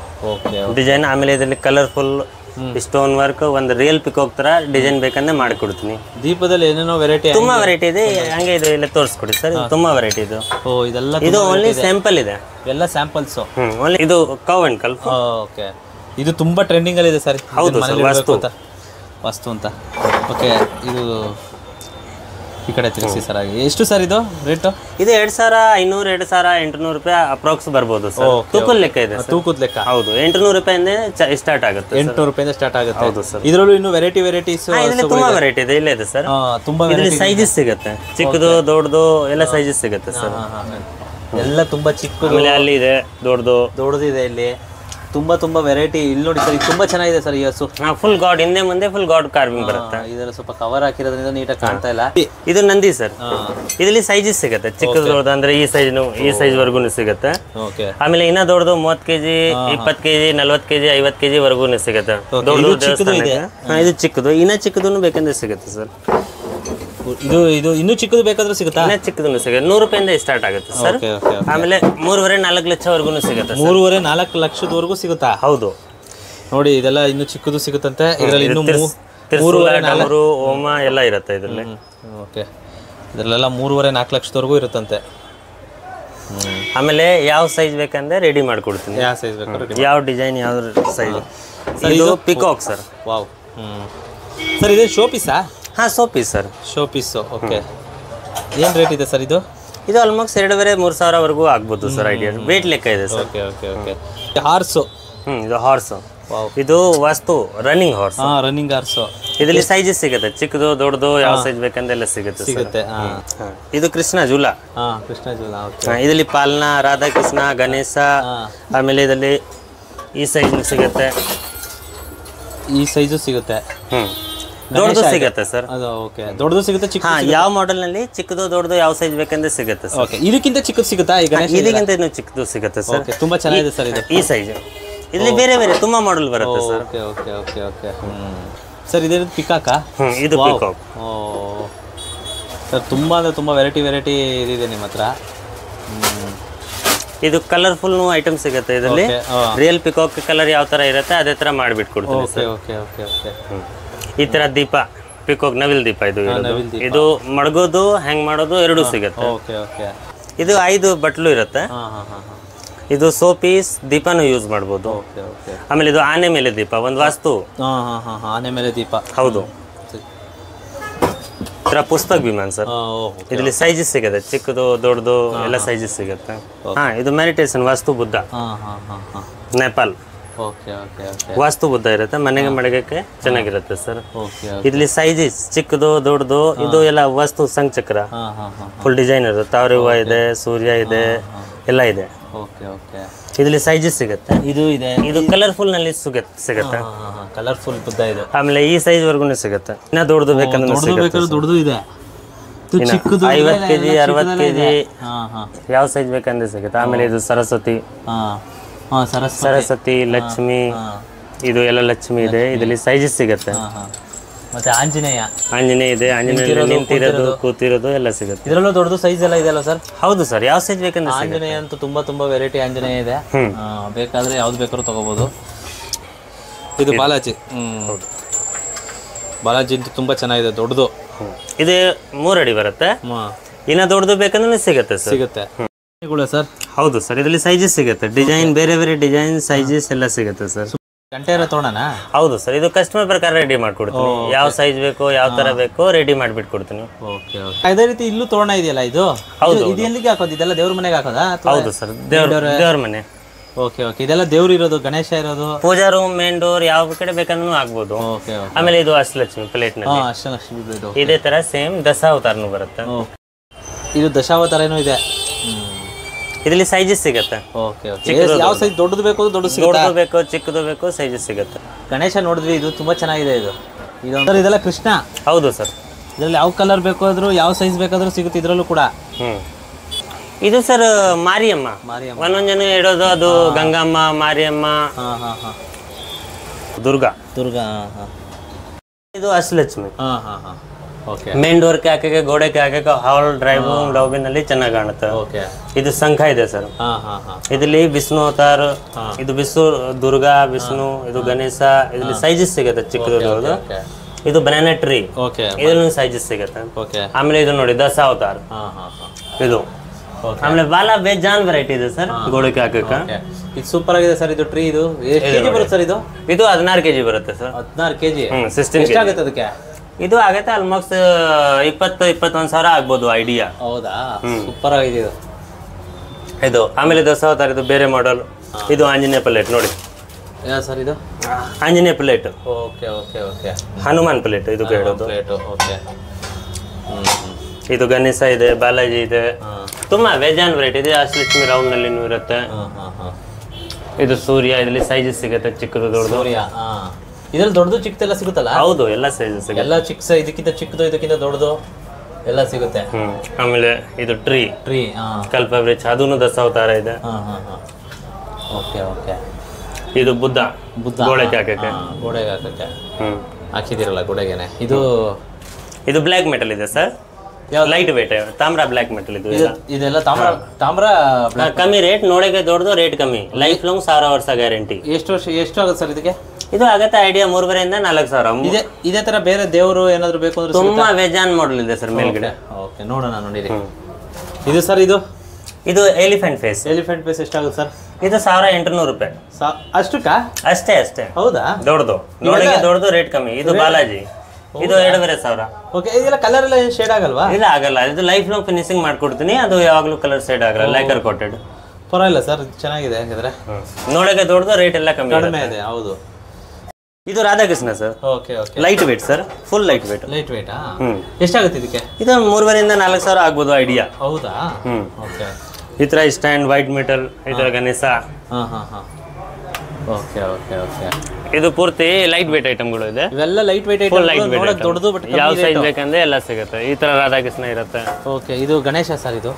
ಡಿಸೈನ್. ಆಮೇಲೆ ಇದರಲ್ಲಿ ಕಲರ್ಫುಲ್ ಸ್ಟೋನ್ ವರ್ಕ್, ಒಂದು ರಿಯಲ್ ಪಿಕಾಕ್ ತರ ಡಿಸೈನ್ ಬೇಕಂದ್ರೆ ಮಾಡಿಕೊಡ್ತೀನಿ. ದೀಪದಲ್ಲಿ ಏನೇನೋ ವೆರೈಟಿ, ತುಂಬಾ ವೆರೈಟಿ ಇದೆ. ಹಂಗೆ ಇದು ಎಲ್ಲ ತೋರಿಸ್ಕೊಡಿ ಸರ್, ತುಂಬಾ ವೆರೈಟಿ ಇದು. ಇದೆಲ್ಲ ಇದು ಓನ್ಲಿ ಸ್ಯಾಂಪಲ್ ಇದೆ, ಎಲ್ಲ ಸ್ಯಾಂಪಲ್ಸ್. ಓನ್ಲಿ ಇದು ಕವ್ ಅಂಡ್ ಕಲ್ಫ್. ಓಕೆ, ಇದು ತುಂಬಾ ಟ್ರೆಂಡಿಂಗ್ ಅಲ್ಲಿ ಇದೆ ಸರ್. ಹೌದು ಸರ್, ವಾಸ್ತು ಅಂತ. ಓಕೆ, ಇದು ಈ ಕಡೆ ತಿರ್ಸಿ ಸರ್. ಆಗಿ ಎಷ್ಟು ಸರ್ ಇದು ರೇಟು? ಇದು 2500 2800 ರೂಪಾಯಿ ಅಪ್ರಾಕ್ಸ್ ಬರ್ಬೋದು ಸರ್. ತೂಕದ ಲೆಕ್ಕ ಇದೆ, ತೂಕದ ಲೆಕ್ಕ. ಹೌದು, 800 ರೂಪಾಯಿಂದ ಸ್ಟಾರ್ಟ್ ಆಗುತ್ತೆ. 800 ರೂಪಾಯಿಂದ ಸ್ಟಾರ್ಟ್ ಆಗುತ್ತೆ. ಹೌದು ಸರ್. ಇದರಲ್ಲೂ ಇನ್ನು ವೆರೈಟೀಸ್ ತುಂಬಾ ವೆರೈಟಿ ಇದೆ. ಇಲ್ಲ ಇದೆ ಸರ್, ತುಂಬಾ ಸೈಜಸ್ ಸಿಗುತ್ತೆ, ಚಿಕ್ಕದು ದೊಡ್ಡದು ಎಲ್ಲ ಸೈಜಸ್ ಸಿಗುತ್ತೆ ಸರ್. ಎಲ್ಲ ತುಂಬಾ ಚಿಕ್ಕದು, ಅಲ್ಲಿ ಇದೆ ದೊಡ್ಡದು ಇದೆ. ಇಲ್ಲಿ ತುಂಬಾ ವೆರೈಟಿ. ಇಲ್ಲಿ ನೋಡಿ ಸರ್, ಇದು ತುಂಬಾ ಚೆನ್ನಾಗಿದೆ ಸರ್. ಈ ಹಸು ಫುಲ್ ಗಾಡ್, ಹಿಂದೆ ಮುಂದೆ ಫುಲ್ ಗಾಡ್ ಕಾರ್ವಿಂಗ್ ಬರುತ್ತೆ. ಇದೆಲ್ಲ ಸ್ವಲ್ಪ ಕವರ್ ಹಾಕಿರೋದ್ರಿಂದ ನೀಟಾಗಿ ಕಾಣ್ತಾ ಇಲ್ಲ. ಇದು ನಂದಿ ಸರ್. ಇದರಲ್ಲಿ ಸೈಜಸ್ ಸಿಗುತ್ತೆ, ಚಿಕ್ಕದು ದೊಡ್ಡದು ಅಂದ್ರೆ ಈ ಸೈಜ್ ವರ್ಗು ಸಿಗುತ್ತೆ. ಆಮೇಲೆ ಇನ್ನ ದೊಡ್ಡದು 30 kg 20 kg 40 kg 50 kg ವರ್ಗು ಸಿಗುತ್ತೆ. ಇದು ಚಿಕ್ಕದು, ಇನ್ನ ಚಿಕ್ಕದು ಬೇಕಂದ್ರೆ ಸಿಗುತ್ತೆ ಸರ್. ಇದು ಇನ್ನೂ ಚಿಕ್ಕದು ಬೇಕಾದ್ರೂ ಸಿಗುತ್ತಾ? ಇನ್ನ ಚಿಕ್ಕದು ಸಿಗುತ್ತೆ, 100 ರೂಪಾಯಿಂದ ಸ್ಟಾರ್ಟ್ ಆಗುತ್ತೆ ಸರ್. ಆಮೇಲೆ 3.5-4 ಲಕ್ಷವರೆಗೂ ಸಿಗುತ್ತೆ. 3.5-4 ಲಕ್ಷದವರೆಗೂ ಸಿಗುತ್ತಾ? ಹೌದು ನೋಡಿ, ಇದೆಲ್ಲ ಇನ್ನು ಚಿಕ್ಕದು ಸಿಗುತ್ತಂತೆ. ಇದರಲ್ಲಿ ಇನ್ನು 3.5 ಹೋಮ ಎಲ್ಲ ಇರುತ್ತೆ ಇದರಲ್ಲಿ. ಓಕೆ, ಇದರಲ್ಲೆಲ್ಲ 3.5-4 ಲಕ್ಷದವರೆಗೂ ಇರುತ್ತಂತೆ. ಆಮೇಲೆ ಯಾವ ಸೈಜ್ ಬೇಕಂದ್ರೆ ರೆಡಿ ಮಾಡ್ಕೊಡ್ತೀನಿ. ಯಾವ ಸೈಜ್ ಬೇಕು, ಯಾವ ಡಿಸೈನ್, ಯಾವ ಸೈಜ್. ಇದು ಪಿಕಾಕ್ ಸರ್. ವಾವ್. ಸರ್ ಇದೇ ಶೋ ಪೀಸಾ? ಹಾಂ, show piece sir. Show piece. Okay, ಏನು ರೇಟ್ ಇದೆ ಸರ್ ಇದು? ಇದು ಆಲ್ಮೋಸ್ಟ್ 2.5-3 ಸಾವಿರವರೆಗೂ ಆಗ್ಬೋದು ಸರ್. ಐಡಿಯಾ ವೇಟ್ ಲೆಕ್ಕ ಇದೆ sir. Okay okay okay. Horse. ಇದು ಹಾರ್ಸು. ಇದು ವಾಸ್ತು ರನ್ನಿಂಗ್ ಹಾರ್ಸ್. Running horse. ಇದರಲ್ಲಿ ಸೈಜಸ್ ಸಿಗುತ್ತೆ, ಚಿಕ್ಕದು ದೊಡ್ಡದು ಯಾವ ಸೈಜ್ ಬೇಕಂದೆಲ್ಲ ಸಿಗುತ್ತೆ. ಇದು ಕೃಷ್ಣ ಜೂಲ. ಕೃಷ್ಣ ಜೂಲ. ಇದರಲ್ಲಿ ಪಾಲನಾ, ರಾಧಾಕೃಷ್ಣ, ಗಣೇಶ. ಆಮೇಲೆ ಇದರಲ್ಲಿ ಈ ಸೈಜ್ ಸಿಗುತ್ತೆ, ಈ ಸೈಜು ಸಿಗುತ್ತೆ. ದೊಡ್ಡದು ಸಿಗುತ್ತೆ ಸರ್. ಅದು ಓಕೆ, ದೊಡ್ಡದು ಸಿಗುತ್ತೆ, ಚಿಕ್ಕ. ಯಾವ ಮಾಡೆಲ್ ನಲ್ಲಿ ಚಿಕ್ಕದು ದೊಡ್ಡದು ಯಾವ ಸೈಜ್ ಬೇಕಂದ್ರೆ ಸಿಗುತ್ತೆ ಸರ್. ಓಕೆ, ಇದಕ್ಕಿಂತ ಚಿಕ್ಕದು ಸಿಗುತ್ತಾ? ಈಗ ಇದಕ್ಕಿಂತ ಇನ್ನೂ ಚಿಕ್ಕದು ಸಿಗುತ್ತೆ ಸರ್. ತುಂಬಾ ಚೆನ್ನಾಗಿದೆ ಸರ್ ಇದು. ಈ ಸೈಜ್ ಇಲ್ಲಿ ಬೇರೆ ಬೇರೆ ತುಂಬಾ ಮಾಡೆಲ್ ಬರುತ್ತೆ sir. Okay okay okay okay. Sir ಇದೇನು ಪಿಕಾಕಾ? ಇದು ಪಿಕಾಕ್. ಸರ್ ತುಂಬಾ ಅಂದ್ರೆ ತುಂಬಾ ವೆರೈಟಿ ಇದಿದೆ ನಿಮ್ಮ ಹತ್ರ. ಇದು ಕಲರ್ಫುಲ್ ಐಟಮ್ ಸಿಗುತ್ತೆ ಇದರಲ್ಲಿ. ರಿಯಲ್ ಪಿಕಾಕ್ ಕಲರ್ ಯಾವ ತರ ಇರುತ್ತೆ ಅದೇ ತರ ಮಾಡಿಬಿಟ್ಕೊಡ್ತೀನಿ ಸರ್. Okay okay okay. ಈ ತರ ದೀಪ ಪಿಕಾಕ್ ನವಿಲ್ ದೀಪ. ಇದು ಮಡಗೋದು ಹ್ಯಾಂಗ್ ಮಾಡೋದು ಎರಡೂ ಸಿಗುತ್ತೆ. ಇದು 5 ಬಟ್ಲು ಇರುತ್ತೆ. ಇದು ಸೋ ಪೀಸ್ ದೀಪನೂ ಯೂಸ್ ಮಾಡ್ಬೋದು. ಆಮೇಲೆ ಇದು ಆನೆ ಮೇಲೆ ದೀಪ, ಒಂದು ವಾಸ್ತು. ಆನೆ ಮೇಲೆ ದೀಪ. ಹೌದು, ಪುಸ್ತಕ ವಿಮಾನ ಸರ್. ಇದರಲ್ಲಿ ಸೈಜಸ್ ಸಿಗುತ್ತೆ, ಚಿಕ್ಕದು ದೊಡ್ಡದು ಎಲ್ಲ ಸೈಜಸ್ ಸಿಗುತ್ತೆ. ಇದು ಮೆಡಿಟೇಷನ್ ವಾಸ್ತು ಬುದ್ಧ, ನೇಪಾಲ್. ವಾಸ್ತು ಬುದ್ಧ ಇರುತ್ತೆ, ಮನೆಗೆ ಮಡಗಕ್ಕೆ ಚೆನ್ನಾಗಿರುತ್ತೆ ಸರ್. ಇಲ್ಲಿ ಸೈಜಸ್ ಚಿಕ್ಕದು ದೊಡ್ಡದು ಇದು ಎಲ್ಲ ವಾಸ್ತು ಸಂಚಕ್ರ ಫುಲ್ ಡಿಸೈನ್ ಇರುತ್ತೆ. ತಾವರೆ ಹೂವ ಇದೆ, ಸೂರ್ಯ ಇದೆ, ಎಲ್ಲ ಇದೆ. ಇದರಲ್ಲಿ ಸೈಜಸ್ ಸಿಗುತ್ತೆ. ಇದು ಇದೆ, ಇದು ಕಲರ್ಫುಲ್ ನಲ್ಲಿ ಸಿಗುತ್ತೆ. ಕಲರ್ಫುಲ್ ಬುದ್ಧ ಇದೆ. ಆಮೇಲೆ ಈ ಸೈಜ್ ವರ್ಗು ಸಿಗುತ್ತೆ. ಇನ್ನ ದೊಡ್ಡದು ಬೇಕಂದ್ರೆ ದೊಡ್ಡದು ಇದೆ. 50 kg 60 kg ಯಾವ ಸೈಜ್ ಬೇಕಂದ್ರೆ ಸಿಗುತ್ತೆ. ಆಮೇಲೆ ಇದು ಸರಸ್ವತಿ, ಸರಸ್ವತಿ, ಲಕ್ಷ್ಮಿ, ಇದು ಎಲ್ಲ ಲಕ್ಷ್ಮಿ ಇದೆ. ಇದರಲ್ಲಿ ಸೈಜಸ್ ಸಿಗುತ್ತೆ. ಮತ್ತೆ ಆಂಜನೇಯ ಇದೆ, ಆಂಜನೇಯ ನಿಂತಿರೋದು ಕೂತಿರೋದು ಎಲ್ಲ ಸಿಗುತ್ತೆ. ಇದರಲ್ಲೂ ದೊಡ್ಡದು ಸೈಜ್ ಎಲ್ಲ ಇದೆ ಅಲ್ಲ ಸರ್? ಹೌದು ಸರ್, ಯಾವ ಸೈಜ್ ಬೇಕಂದ್ರೆ. ಆಂಜನೇಯ ಅಂತೂ ತುಂಬಾ ವೆರೈಟಿ ಆಂಜನೇಯ ಇದೆ. ಬೇಕಾದ್ರೆ ಯಾವ್ದು ಬೇಕಾದ್ರೂ ತಗೋಬಹುದು. ಇದು ಬಾಲಾಜಿ. ಬಾಲಾಜಿ ಅಂತೂ ತುಂಬಾ ಚೆನ್ನಾಗಿದೆ, ದೊಡ್ಡದು. ಇದು 3 ಅಡಿ ಬರುತ್ತೆ. ಇನ್ನ ದೊಡ್ಡದು ಬೇಕಂದ್ರೆ ಸಿಗುತ್ತೆ ಸರ್. ಸಿಗುತ್ತೆ ಸರ್. ಹೌದು ಸರ್, ಇದರಲ್ಲಿ ಸೈಜಸ್ ಸಿಗುತ್ತೆ, ಡಿಸೈನ್ ಬೇರೆ ಬೇರೆ ಡಿಸೈನ್ ಸೈಜಸ್ ಎಲ್ಲ ಸಿಗುತ್ತೆ ಸರ್. ಗಂಟೆ ತೋಣನಾ? ಹೌದು ಸರ್, ಇದು ಕಸ್ಟಮರ್ ಪ್ರಕಾರ ರೆಡಿ ಮಾಡ್ಕೊಡ್ತೀನಿ. ಯಾವ ಸೈಜ್ ಬೇಕೋ ಯಾವ ತರ ಬೇಕೋ ರೆಡಿ ಮಾಡ್ಬಿಟ್ಟು ಕೊಡ್ತೀನಿ. Okay okay. ಅದೇ ರೀತಿ ಇಲ್ಲೂ ತೋರಣ ಇದೆಯಲ್ಲ, ಇದು ಹೌದು. ಇದು ಎಲ್ಲಿಗೆ ಹಾಕೋದು? ಇದೆಲ್ಲ ದೇವ್ರ ಮನೆಗೆ ಹಾಕೋದಾ? ಹೌದು ಸರ್, ದೇವ್ರ ಮನೆ. Okay okay. ಇದೆಲ್ಲ ದೇವ್ರು ಇರೋದು, ಗಣೇಶ ಇರೋದು, ಪೂಜಾ ರೂಮ್, ಮೇನ್ ಡೋರ್ ಯಾವ ಕಡೆ ಬೇಕಂದ್ರೂ ಆಗ್ಬೋದು. Okay okay. ಆಮೇಲೆ ಇದು ಅಷ್ಟಲಕ್ಷ್ಮಿ ಪ್ಲೇಟ್ ನಲ್ಲಿ ಅಷ್ಟಲಕ್ಷ್ಮಿ ಇದು ಇದೇ ತರ ಸೇಮ್ ದಶಾವತಾರನು ಬರುತ್ತೆ. ಇದು ದಶಾವತಾರ ಏನೋ ಇದೆ. ಇದರಲ್ಲಿ ಸೈಜಸ್ ಸಿಗುತ್ತೆ. Okay okay. ಯಾವ ಸೈಜ್? ದೊಡ್ಡದು ಬೇಕು, ದೊಡ್ಡದು ಬೇಕು, ಚಿಕ್ಕದು ಬೇಕು, ಸೈಜಸ್ ಸಿಗುತ್ತೆ. ಗಣೇಶ ನೋಡಿದ್ವಿ, ಇದು ತುಂಬಾ ಚೆನ್ನಾಗಿದೆ. ಇದೆಲ್ಲ ಕೃಷ್ಣ. ಹೌದು ಸರ್, ಇದರಲ್ಲಿ ಯಾವ ಕಲರ್ ಬೇಕಾದ್ರೂ ಯಾವ ಸೈಜ್ ಬೇಕಾದ್ರೂ ಸಿಗುತ್ತೆ ಇದರಲ್ಲೂ ಕೂಡ. ಇದು ಸರ್ ಮಾರಿಯಮ್ಮ. ಒಂದೊಂದ್ ಜನ ಇಡೋದು ಅದು ಗಂಗಮ್ಮ, ಮಾರಿಯಮ್ಮ, ದುರ್ಗಾ. ಇದು ಅಷ್ಟಲಕ್ಷ್ಮಿ. ಮೇನ್ ಡೋರ್ ಗೆ ಹಾಕಕ್ಕೆ, ಗೋಡೆಗೆ ಹಾಕಕ್ಕೆ, ಹಾಲ್ ಡ್ರೈವ್ ಡೌಬಿನಲ್ಲಿ ಚೆನ್ನಾಗಿ ಕಾಣುತ್ತೆ. ಇದು ಶಂಖ ಇದೆ ಸರ್. ಇದರಲ್ಲಿ ವಿಷ್ಣು ಅವತಾರ, ಇದು ವಿಷ್ಣು, ದುರ್ಗಾ, ವಿಷ್ಣು, ಇದು ಗಣೇಶ. ಇದರಲ್ಲಿ ಸೈಜಸ್ ಸಿಗುತ್ತೆ ಚಿಕ್ಕದು. ಇದು ಬನಾನಾ ಟ್ರೀ, ಇದನ್ನು ಸೈಜಸ್ ಸಿಗುತ್ತೆ. ಆಮೇಲೆ ಇದು ನೋಡಿ ದಶಾವತಾರ ಇದು. ಆಮೇಲೆ ಬಾಲ ಬೇಜಾನ್ ವೆರೈಟಿ ಇದೆ ಸರ್ ಗೋಡೆಗೆ ಹಾಕಕ್ಕೆ. ಇದು ಸೂಪರ್ ಆಗಿದೆ ಸರ್. ಇದು ಟ್ರೀ ಇದು ಎಷ್ಟು ಕೆಜಿ ಬರುತ್ತೆ ಸರ್? ಇದು 16 kg ಬರುತ್ತೆ ಸರ್. 16 kg. 16 kg ಆಗುತ್ತೆ ಅದಕ್ಕೆ? ಇದು ಆಗುತ್ತೆ ಆಲ್ಮೋಸ್ಟ್ 20-21 ಸಾವಿರ ಆಗ್ಬೋದು ಐಡಿಯಾ. ಹೌದಾ? ಸೂಪರ್ ಆಗಿದೆ ಇದು. ಇದು ಆಮೇಲೆ ದಶಾವತಾರ, ಇದು ಬೇರೆ ಮಾಡೆಲ್. ಇದು ಆಂಜನೇಯ ಪ್ಲೇಟ್ ನೋಡಿ. ಯಾವ ಸರ್ ಇದು? Anjaneya plate. Okay okay okay. Hanuman plate ಇದು ಹೇಳೋದು. ಓಕೆ. ಇದು ಗಣೇಶ ಇದೆ, ಬಾಲಾಜಿ ಇದೆ, ತುಂಬಾ ಬೇಜಾನ್ ವೆರೈಟಿ ಇದೆ. ಅಷ್ಟಲಕ್ಷ್ಮಿ ರೌಂಡ್ ನಲ್ಲಿ ಇರುತ್ತೆ. ಇದು ಸೂರ್ಯ, ಇದರಲ್ಲಿ ಸೈಜಸ್ ಸಿಗುತ್ತೆ, ಚಿಕ್ಕದು ದೊಡ್ಡದು. ಇದ್ರಲ್ಲಿ ದೊಡ್ಡದು ಚಿಕ್ಕದೆಲ್ಲ ಸಿಗುತ್ತಲ್ಲ? ಹೌದು, ಎಲ್ಲ ಸೈಜಸ್ ಸಿಗುತ್ತೆ. ಎಲ್ಲ ಇದಕ್ಕಿಂತ ಚಿಕ್ಕದು, ಇದಕ್ಕಿಂತ ದೊಡ್ಡದು ಎಲ್ಲ ಸಿಗುತ್ತೆ. ಆಮೇಲೆ ಇದು ಟ್ರೀ ಕಲ್ಪವೃಕ್ಷ, ಅದನ್ನು ದಶಾವತಾರ ಇದೆ. Okay okay. ಇದು ಬುದ್ಧ ಗೋಡೆಗೆ ಹಾಕಕ್ಕೆ. ಹಾಕಿದಿರಲ್ಲ ಗೋಡೆಗೆನೆ. ಇದು ಬ್ಲ್ಯಾಕ್ ಮೆಟಲ್ ಇದೆ ಸರ್, ಲೈಟ್ ವೇಟ್, ತಾಮ್ರ ಬ್ಲ್ಯಾಕ್ ಮೆಟಲ್. ಇದೆಲ್ಲ ತಾಮ್ರ ಕಮ್ಮಿ ರೇಟ್, ನೋಡಕ್ಕೆ ದೊಡ್ಡದು, ರೇಟ್ ಕಮ್ಮಿ, ಲೈಫ್ ಲಾಂಗ್ 1000 ವರ್ಷ ಗ್ಯಾರಂಟಿ. ಎಷ್ಟು ಆಗುತ್ತೆ ಸರ್ ಇದಕ್ಕೆ? ಇದು ಆಗತ್ತೆ ಐಡಿಯಾ 3,000 - 4,000. ಇದೇ ತರ ಬೇರೆ ದೇವರು ಏನಾದ್ರು ಬೇಕು ಅಂದ್ರೆ ತುಂಬಾ ಬೇಜಾನ್ ಮಾಡೆಲ್ ಇದೆ ಸರ್ ಮೇಲ್ಗಡೆ. ಓಕೆ, ನೋಡೋಣ. ನೋಡಿರಿ ಇದು ಸರ್. ಇದು ಎಲಿಫೆಂಟ್ ಫೇಸ್. ಎಷ್ಟಾಗುತ್ತೆ ಸರ್? ಇದು 1,800 ರೂಪಾಯಿ. ಅಷ್ಟಕ್ಕ? ಅಷ್ಟೇ. ಹೌದಾ? ದೊಡ್ಡದು, ನೋಡಕ್ಕೆ ದೊಡ್ಡದು, ರೇಟ್ ಕಮ್ಮಿ. ಇದು ಬಾಲಾಜಿ, ಇದು 2,500. ಓಕೆ. ಇದೆಲ್ಲ ಕಲರ್ ಎಲ್ಲ ಶೇಡ್ ಆಗಲ್ವಾ? ಇಲ್ಲ, ಆಗಲ್ಲ. ಇದು ಲೈಫ್ ಲಾಂಗ್ ಫಿನಿಶಿಂಗ್ ಮಾಡ್ಕೊಡ್ತೀನಿ. ಅದು ಯಾವಾಗಲೂ ಕಲರ್ ಶೇಡ್ ಆಗಲ್ಲ, ಲೈಕರ್ ಕೋಟೆಡ್. ಪರವಾಗಿಲ್ಲ ಸರ್, ಚೆನ್ನಾಗಿದೆ. ಹಾಗಿದ್ರೆ ನೋಡಕ್ಕೆ ದೊಡ್ಡದು, ರೇಟ್ ಎಲ್ಲ ಕಡಿಮೆ ಇದೆ. ಹೌದು. ಇದು Radhakrishna sir. Okay okay. Light weight sir, full light weight. ಎಷ್ಟಾಗುತ್ತೆ ಇದಕ್ಕೆ? ಇದು 3,000 - 4,000 ಆಗ್ಬೋದು ಐಡಿಯಾ. ಹೌದಾ? ಓಕೆ. ಈ ತರ ಸ್ಟ್ಯಾಂಡ್, ವೈಟ್ ಮೆಟಲ್, ಈ ತರ ಗಣೇಶ. Okay okay okay. ಇದು ಪೂರ್ತಿ ಲೈಟ್ ವೇಟ್ ಐಟಮ್ಗಳು ಇದೆ. ಇವೆಲ್ಲ ಲೈಟ್ ವೇಟ್ ಐಟಮ್, ದೊಡ್ಡದು, ಬಟ್ ಯಾವ ಸೈಜ್ ಬೇಕಂದ್ರೆ ಎಲ್ಲ ಸಿಗುತ್ತೆ. ಈ ತರ ರಾಧಾಕೃಷ್ಣ ಇರುತ್ತೆ. ಓಕೆ. ಇದು ಗಣೇಶ ಸರ್. ಇದು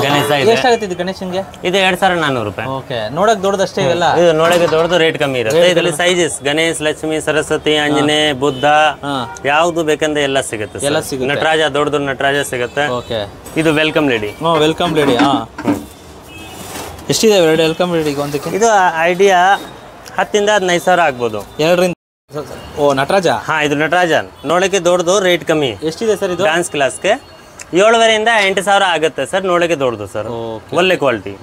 ಗಣೇಶ ಇದೆ. ಎಷ್ಟಾಗುತ್ತೆ ಇದು ಗಣೇಶನ್ಗೆ? ಇದು 2,400 ರೂಪಾಯಿ. ಓಕೆ. ನೋಡಕ್ ದೊಡ್ಡದಷ್ಟೇ ಇವೆಲ್ಲ? ಇದು ನೋಡಕ್ಕೆ ದೊಡ್ಡದು, ರೇಟ್ ಕಮ್ಮಿ ಇರುತ್ತೆ. ಇದರಲ್ಲಿ ಸೈಜಸ್ ಗಣೇಶ್, ಲಕ್ಷ್ಮಿ, ಸರಸ್ವತಿ, ಆಂಜನೇಯ, ಬುದ್ಧ, ಯಾವ್ದು ಬೇಕಂದ್ರೆ ಎಲ್ಲ ಸಿಗುತ್ತೆ. ನಟರಾಜ, ದೊಡ್ಡದು ನಟರಾಜ ಸಿಗುತ್ತೆ. ಓಕೆ. ಇದು ವೆಲ್ಕಮ್ ಲೇಡಿ. Welcome lady. ಎಷ್ಟಿದೆ ವೆಲ್ಕಮ್ ಲೇಡಿಗೆ ಒಂದಕ್ಕೆ? ಇದು ಐಡಿಯಾ 10,000 - 15,000 ಆಗ್ಬೋದು. 2ರಿಂದ. ನಟರಾಜ. ಇದು ನಟರಾಜ, ನೋಡಕ್ಕೆ ದೊಡ್ಡದು, ರೇಟ್ ಕಮ್ಮಿ. ಎಷ್ಟಿದೆ ಸರ್ ಇದು? ಡಾನ್ಸ್ ಕ್ಲಾಸ್ಗೆ 7,500 - 8,000 ಆಗುತ್ತೆ ಸರ್. ನೋಡಕ್ಕೆ ದೊಡ್ಡದು ಸರ್, ಒಳ್ಳೆ ಕ್ವಾಲಿಟಿ.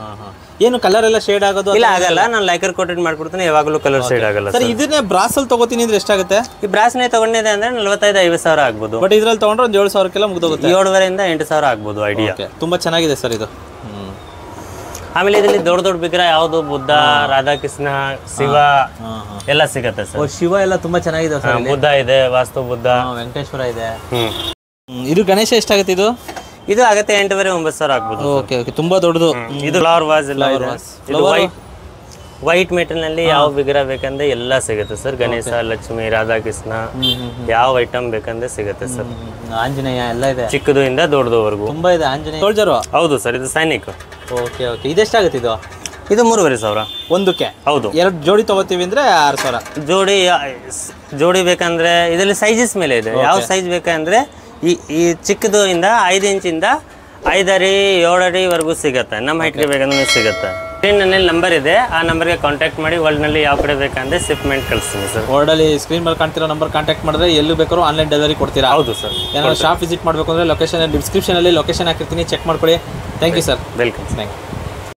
ಏನು ಕಲರ್ ಎಲ್ಲ ಶೇಡ್ ಆಗೋದು? ಇಲ್ಲ, ಆಗಲ್ಲ. ನಾನು ಲೈಕರ್ ಕೋಟೆಡ್ ಮಾಡ್ಕೊಡ್ತೀನಿ, ಯಾವಾಗಲೂ ಕಲರ್ ಶೇಡ್ ಆಗಲ್ಲ ಸರ್. ಇದನ್ನೇ ಬ್ರಾಸ್ ಅಲ್ಲಿ ತಗೋತೀನಿ ಅಂದ್ರೆ ಎಷ್ಟಾಗುತ್ತೆ? ಈ ಬ್ರಾಸ್ನೇ ತಗೊಂಡಿದೆ ಅಂದ್ರೆ 45,000 - 50,000 ಆಗ್ಬೋದು. ಬಟ್ ಇದ್ರಲ್ಲಿ ತಗೊಂಡ್ರೆ ಒಂದು 7,000 ಮುಗ್ದೋಗುತ್ತೆ. 7,500 - 8,000 ಆಗ್ಬೋದು ಐಡಿಯಾ. ತುಂಬಾ ಚೆನ್ನಾಗಿದೆ ಸರ್ ಇದು. ಆಮೇಲೆ ಇದರಲ್ಲಿ ದೊಡ್ಡ ವಿಗ್ರಹ ಯಾವುದು, ಬುದ್ಧ, ರಾಧಾಕೃಷ್ಣ, ಶಿವ ಎಲ್ಲ ಸಿಗತ್ತೆ ಸರ್. ಶಿವ ಎಲ್ಲ ತುಂಬಾ ಚೆನ್ನಾಗಿದೆ ಸರ್. ಬುದ್ಧ ಇದೆ, ವಾಸ್ತು ಬುದ್ಧ, ವೆಂಕಟೇಶ್ವರ ಇದೆ. ಇದು ಗಣೇಶ ಎಷ್ಟಾಗುತ್ತೆ ಇದು? ಇದು ಆಗತ್ತೆ 8,500 - 9,000 ಆಗ್ಬೋದು. Okay okay. ತುಂಬಾ ದೊಡ್ಡದು. ಇದು ಫ್ಲವರ್ ವಾಸ್ ಎಲ್ಲ ಇದೆ. ಇದು ವೈಟ್ ಮೆಟಲ್ ನಲ್ಲಿ ಯಾವ ವಿಗ್ರಹ ಬೇಕಂದ್ರೆ ಎಲ್ಲ ಸಿಗುತ್ತೆ ಸರ್. ಗಣೇಶ, ಲಕ್ಷ್ಮಿ, ರಾಧಾಕೃಷ್ಣ, ಯಾವ ಐಟಮ್ ಬೇಕಂದ್ರೆ ಸಿಗುತ್ತೆ ಸರ್. ಆಂಜನೇಯ ಎಲ್ಲ ಇದೆ, ಚಿಕ್ಕದು ಇಂದ ದೊಡ್ಡದವರೆಗೂ ತುಂಬಾ ಇದೆ. ಆಂಜನೇಯ ಸೋಲ್ಜರು. ಹೌದು ಸರ್, ಇದು ಸೈನಿಕ್. Okay okay. ಇದೆಷ್ಟಾಗುತ್ತೆ ಇದು? ಇದು 3,500 ಒಂದಕ್ಕೆ. ಹೌದು. 2 ಜೋಡಿ ತಗೋತೀವಿ ಅಂದ್ರೆ 6,000. ಜೋಡಿ ಬೇಕಂದ್ರೆ ಇದರಲ್ಲಿ ಸೈಜಸ್ ಮೇಲೆ ಇದೆ. ಯಾವ ಸೈಜ್ ಬೇಕಂದ್ರೆ ಈ ಚಿಕ್ಕದು ಇಂದ 5 ಇಂಚಿಂದ 5 ಅಡಿ 7 ಅಡಿವರೆಗೂ ಸಿಗುತ್ತೆ. ನಮ್ಮ ಹೈಟ್ಗೆ ಬೇಕಂದ್ರೆ ಸಿಗುತ್ತೆ. ಸ್ಕ್ರೀನ್ನಲ್ಲಿ ನಂಬರ್ ಇದೆ, ಆ ನಂಬರ್ಗೆ ಕಾಂಟ್ಯಾಕ್ಟ್ ಮಾಡಿ ವರ್ಲ್ಡ್ನಲ್ಲಿ ಯಾವ ಕಡೆ ಬೇಕಂದ್ರೆ ಶಿಪ್ಮೆಂಟ್ ಕಳಿಸ್ತೀನಿ ಸರ್. ವರ್ಲ್ಡಲ್ಲಿ ಸ್ಕ್ರೀನ್ ಮೇಲೆ ಕಾಣ್ತಿರೋ ನಂಬರ್ ಕಾಂಟ್ಯಾಕ್ಟ್ ಮಾಡಿದ್ರೆ ಎಲ್ಲೂ ಬೇಕಾದ್ರೂ ಆನ್ಲೈನ್ ಡೆಲಿವರಿ ಕೊಡ್ತೀರಾ? ಹೌದು ಸರ್. ಏನಾದ್ರು ಶಾಪ್ ವಿಸಿಟ್ ಮಾಡಬೇಕು ಅಂದರೆ ಲೊಕೇಶನ್ ಡಿಸ್ಕ್ರಿಪ್ಷನಲ್ಲಿ ಲೊಕೇಶನ್ ಹಾಕಿರ್ತೀನಿ, ಚೆಕ್ ಮಾಡ್ಕೊಳ್ಳಿ. Thank you sir. Welcome. Thank you.